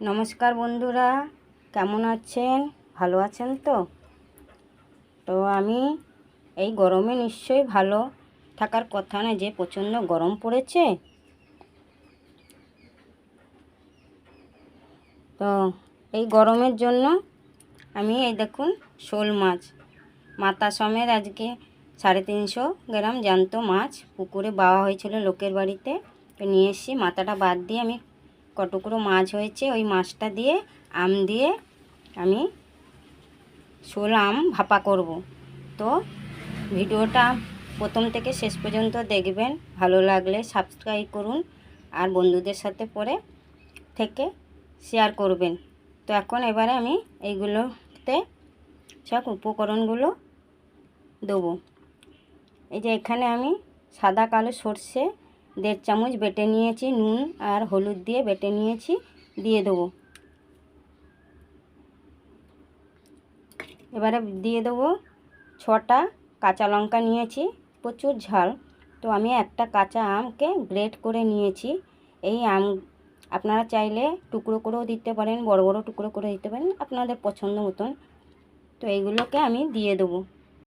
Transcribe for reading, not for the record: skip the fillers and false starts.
নমস্কার বন্ধুরা, কেমন আছেন? ভালো আছেন তো? তো আমি এই গরমে নিশ্চয়ই ভালো থাকার কথা না, যে প্রচণ্ড গরম পড়েছে। তো এই গরমের জন্য আমি এই দেখুন শোল মাছ মাথা সমেত আজকে 350 গ্রাম জ্যান্ত মাছ পুকুরে বাওয়া হয়েছিল লোকের বাড়িতে। তো নিয়ে এসেছি, মাথাটা বাদ দিয়ে আমি কটুকরো মাছ হয়েছে ওই মাছটা দিয়ে আম দিয়ে আমি শোল আম ভাপা করব। তো ভিডিওটা প্রথম থেকে শেষ পর্যন্ত দেখবেন, ভালো লাগলে সাবস্ক্রাইব করুন আর বন্ধুদের সাথে পরে থেকে শেয়ার করবেন। তো এখন এবারে আমি এইগুলোতে সব উপকরণগুলো দেবো। এই যে এখানে আমি সাদা কালো সর্ষে 1.5 চামচ বেটে নিয়েছি, নুন আর হলুদ দিয়ে বেটে নিয়েছি, দিয়ে দেবো। এবারে দিয়ে দেবো 6টা কাঁচা লঙ্কা নিয়েছি, প্রচুর ঝাল। তো আমি একটা কাঁচা আমকে গ্রেট করে নিয়েছি। এই আম আপনারা চাইলে টুকরো করেও দিতে পারেন, বড় বড় টুকরো করে দিতে পারেন, আপনাদের পছন্দ মতন। তো এইগুলোকে আমি দিয়ে দেবো।